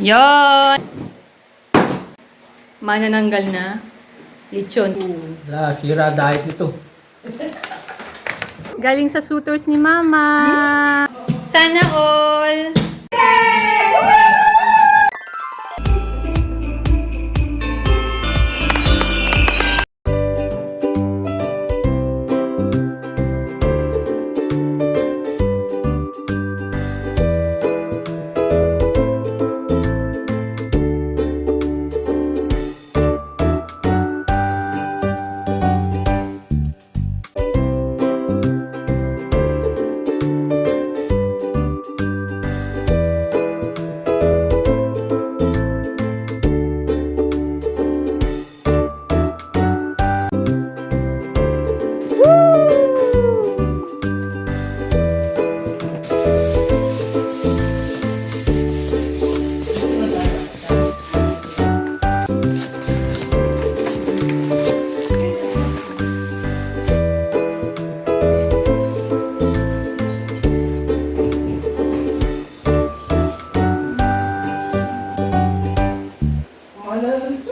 Yon! Manananggal na. Lechon. Sira diet nito. Galing sa suitors ni Mama. Sana all!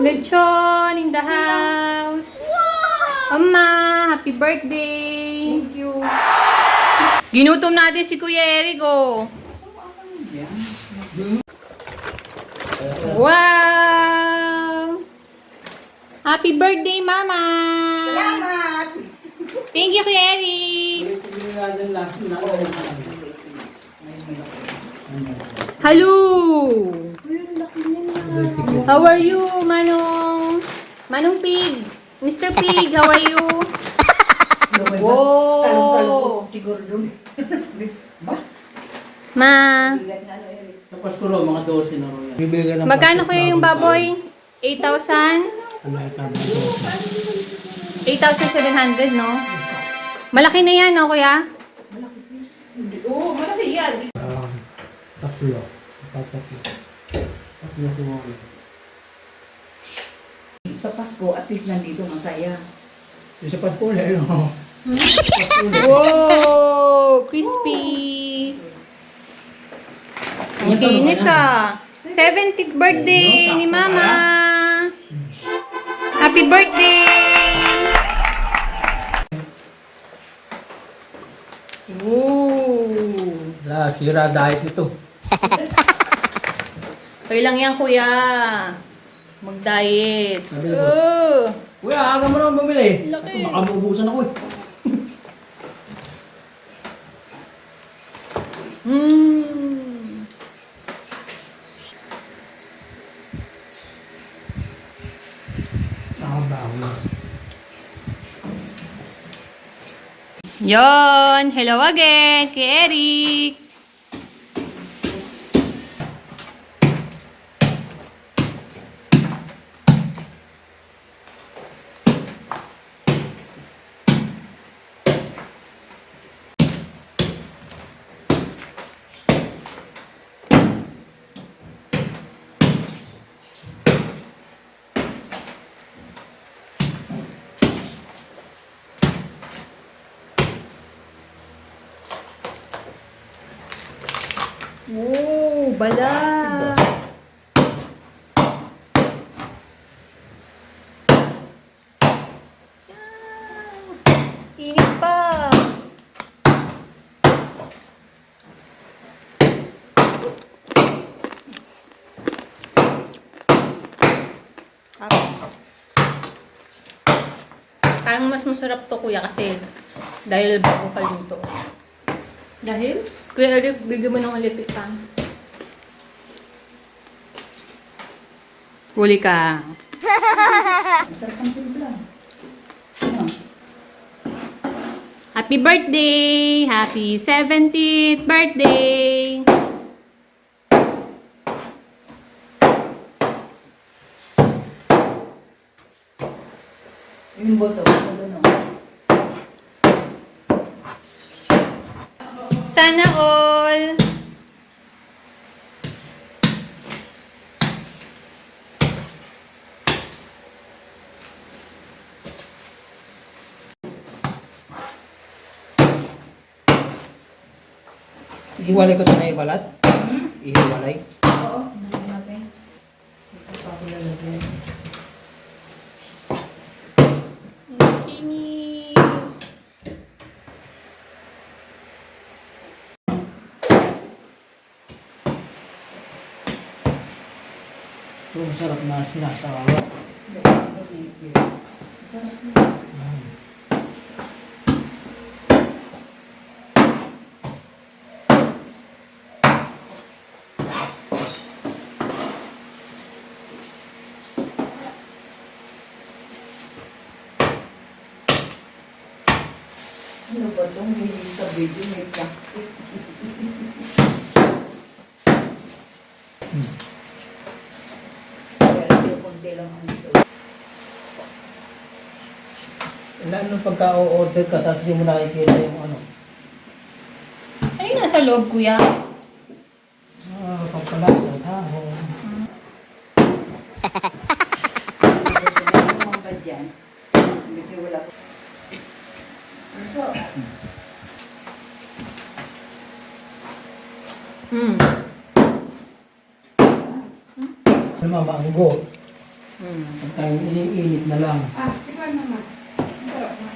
Lechon in the house. Mama, happy birthday. Thank you. Ginutom natin si Kuya Eric, oh. Wow! Happy birthday, Mama! Salamat! Thank you, Kuya Eric! Hello! How are you, Manong? Manong Pig! Mr. Pig, how are you? Wow! Talong-talong siguro doon. Ba? Ma, Bigat na ano, Eric. Sa Pasko ro, mga 12 na ro yan. Bibili ka ng magkano packet kayo yung na baboy? 8,000? Ano ay tama, 12. 8,700, no? Malaki na yan, no, kuya? Oo, malaki yan. Tatlo. Tatlo. Tatlo ko. Sa Pasko, at least nandito masaya. Isa pa po lang, no? Wow! Crispy! Ang kinis, ah. 70th birthday ni Mama! Happy birthday! Ooh! Sira diet nito. Okay lang yan, kuya. Mag-diet. Sabi ko. Kuya, aga mo naman bumili. Laki. Baka maubusan ako eh. Mmm. Yon! Hello again, kay Eric! Oh, bala! Init pa! Parang mas masarap to, kuya, kasi dahil bago pa luto. Dahil? Kuya Eric, bigyan mo ng ulipit pa. Huli ka. Masarap ang timpla. Happy birthday! Happy 70th birthday! Yung boto, no? Sana all! Ihiwalay ko ito na ibalat? Ihiwalay? Oo, natin. ilalagay. Kinis. Ito, masarap na sinasawa. Sarap na. Ano ba itong may sa video, may plastic? Kaya lang yung konti lang ang ito. Lalo nung pagka-order ka, tapos di mo nakikita yung ano. Ano yung nasa loob, kuya? Pagpalasa, dahon. Ano ba dyan? Hindi ko wala ko. So, Hmm. Mabanggo. Hmm. Pagka iniinit na lang. tikman naman. Ang sarap na.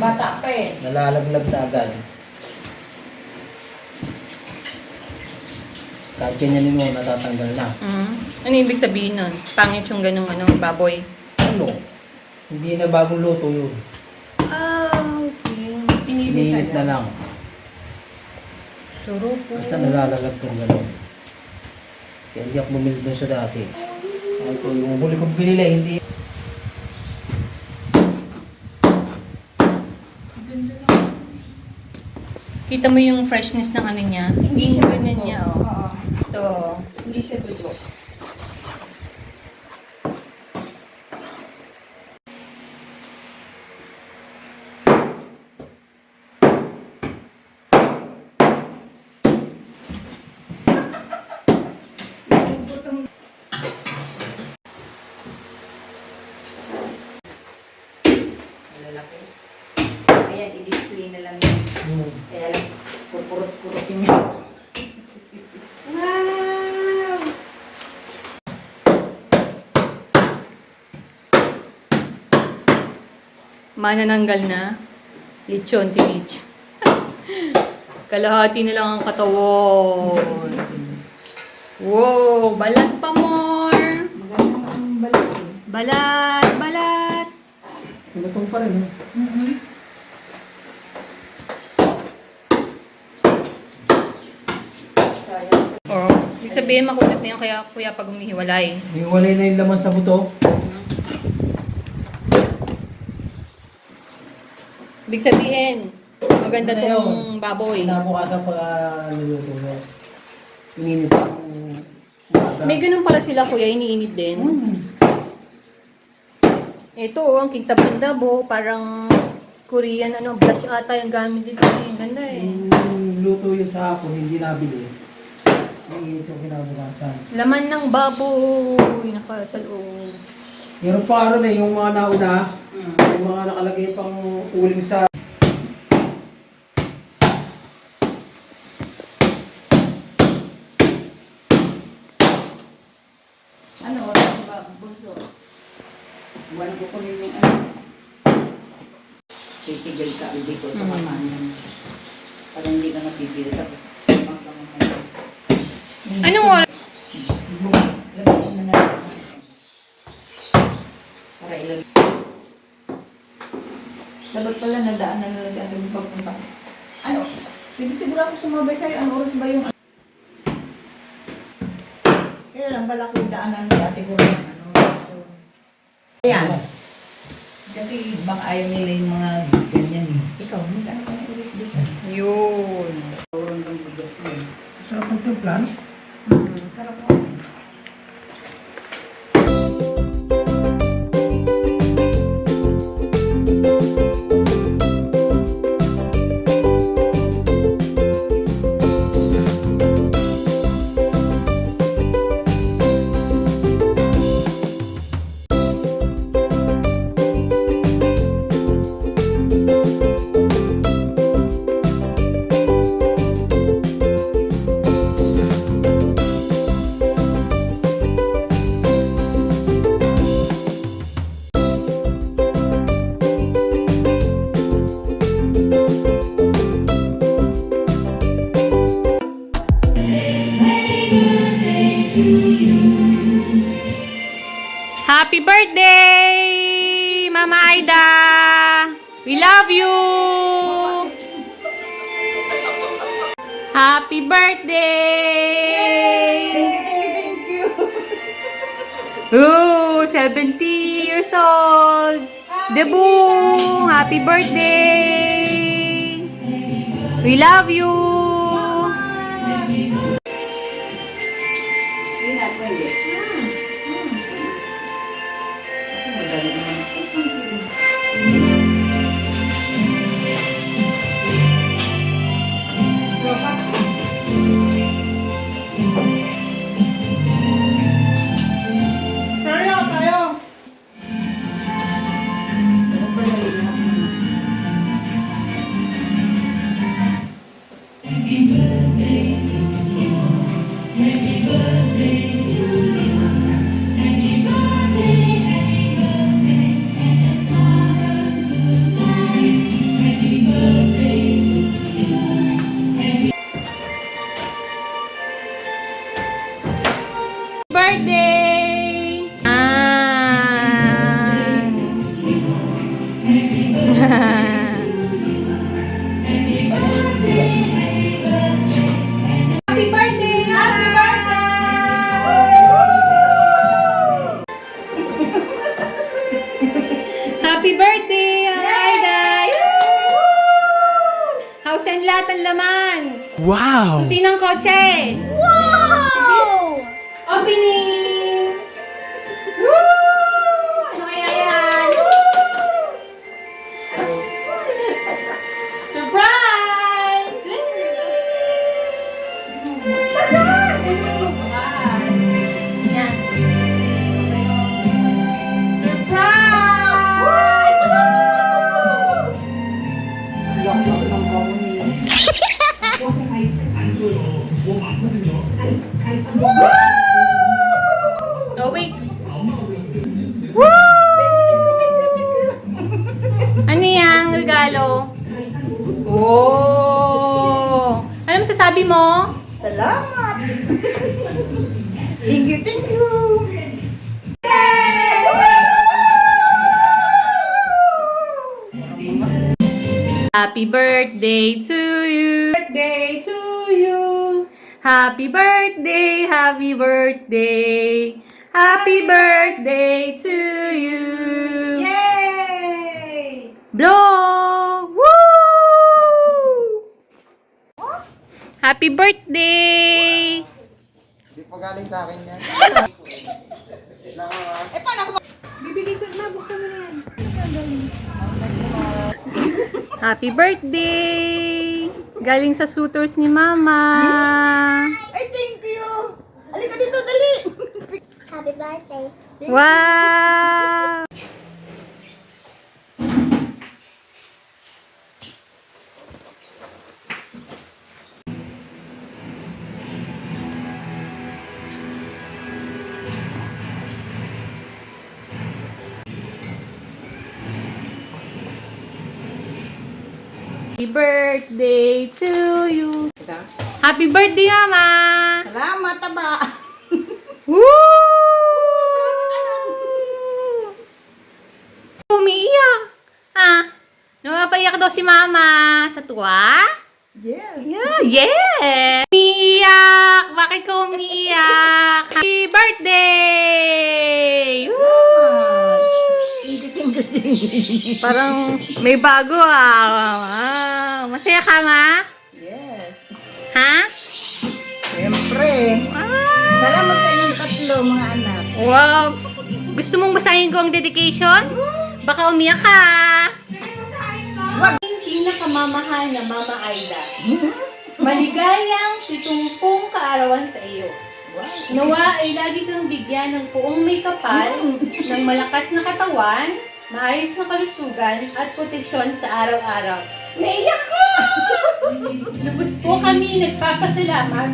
Bata pa eh. Nalalaglag na agad. Kahit ganyanin mo, natatanggal na. Hmm. Ano ibig sabihin nun? Pangit yung ganung baboy. Ano? Hindi na bagong luto yun. Ah, okay. Iniinit na lang. Suro po. Basta nalalaglag kung gano'n. Kaya hindi ako bumili doon sa dati. Ay ko, yung huli kong pinili, hindi. Kita mo yung freshness ng ano niya? Hindi siya ganyan niya, oh. Oo. Ito. Hindi siya dugo. Malalaki. Ayan, i-display na lang yun. Kaya lang, pupurot-purotin niya. Wow! Manananggal na. Lechon, tilich. Kalahati na lang ang katawan. Wow! Balat pa more! Maganda ang balik eh. Balat! Balat! Pinatong pa rin. Sayang. Oh, ibig sabihin makunat na yun kaya kuya pag umihiwalay. Hiwalay na yung laman sa buto. Ibig sabihin, maganda Ano yun? tong baboy. Kinabukasan pa niluto mo. Ininit ang umaga. May ganun pala sila kuya, iniinit din. Ito, ang kintab-kintab parang Korean, blush ata yung gamit nila. Ang ganda eh. Yung luto yun sa hapon, hindi nabili. Ininit yung kinabukasan. Laman ng baboy, naka sa loob. Meron pa rin yung mga nauna, yung mga nakalagay pang uling sa Ano, ano ba, bunso? Buwan ko kunin yung ano. Titigil ka, hindi ko ito kakanin. Para hindi ka mapipili sa pagkakaman. Anong oras? Lagay mo na lang. Para ilagay. Dapat pala nadaan na nila si ating pagpunta. Ano? Siguro ako sumabay sa'yo. Ano oras ba yung kaya lang pala kung daanan si ate ko rin. Ano? Ayan. Kasi baka ayaw nila yung mga ganyan eh. Ikaw, hindi ka naman na-iris dito. Yun. Tawag ng bugas yun. sarap ng timplan. Sarap mo. birthday, Mama Aida! We love you! Happy birthday! Thank you. Ooh, 70 years old! Debong! Happy birthday! We love you! Hindi na, pwede. Madali naman. Tayo. Birthday! Happy birthday! Happy birthday, Aida! House and lahat ang laman. Wow! Sinang kotse? Wow! Opening! Woo! Ano kaya yan? Surprise! Sarap! Ito yung bukas. Yan. Surprise! Lok-lok ng baon niya. Oh, wait. Woo! Ano yung regalo? Oh! Ano masasabi mo? Salamat! Thank you! Happy birthday to you! Birthday to you! Happy birthday! Happy birthday! Happy birthday to you! Yay! Blow! Woo! Happy birthday! Hindi pa galing sa akin yan. Bibigay ko na, buksan mo na yan. Happy birthday! Galing sa suitors ni Mama. Ay, thank you! Halika dito, dali! Happy birthday. Wow! Happy birthday to you. Happy birthday, Mama! Salamat, taba! Woo! Umiiyak. Ha? Napapaiyak daw si Mama. Sa tuwa? Yes! Yeah, yes! Umiiyak! Bakit ka umiiyak? Happy birthday! Woo! Parang may bago masaya ka, Ma? Yes! Ha? Siyempre! Salamat sa inyong tatlo, mga anak. Wow! Gusto mong basahin ko ang dedication? Baka umiyak ka. China kamamahal na Mama Aida. Maligayang 70 kaarawan sa iyo. Nawa ay lagi kang bigyan ng puong may kapal, ng malakas na katawan, maayos na kalusugan, at proteksyon sa araw-araw. Naiyak ko! Lubos po kami nagpapasalamat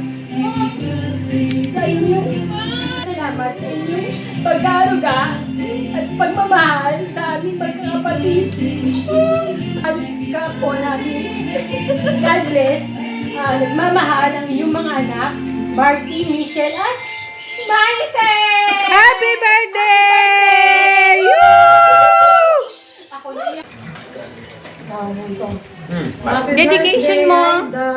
sa inyong pag-aaruga at pagmamahal sa aming magkakapatid. At kapo namin. God bless. Nagmamahal ang iyong mga anak, Barty, Michelle, at Maricel! Happy birthday! Woo! Ako na yan. Happy Dedication birthday, mo Aida,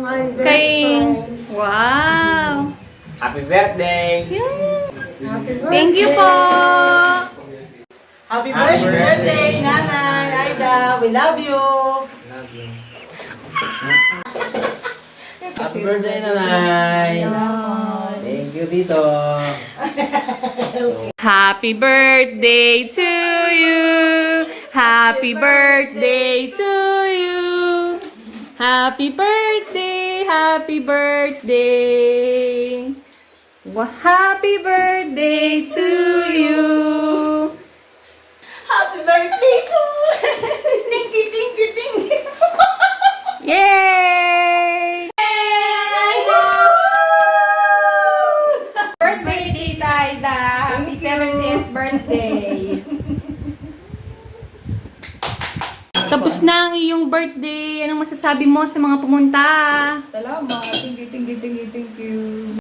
my best Kay... friend. Wow! Happy birthday! Happy birthday. Thank you po! Happy Happy birthday, Nanay Aida. We love you. Happy birthday, Nanay! Thank you, Tito! Happy birthday to you! Happy birthday to you! Happy birthday! Happy birthday! Happy birthday to you! Happy birthday to Thank you, thank you, thank you. Yay! Birthday, Tita Aida! Happy 70th birthday! Tapos na ang iyong birthday. Anong masasabi mo sa mga pumunta? Salamat. Thank you, thank you, thank you, thank you.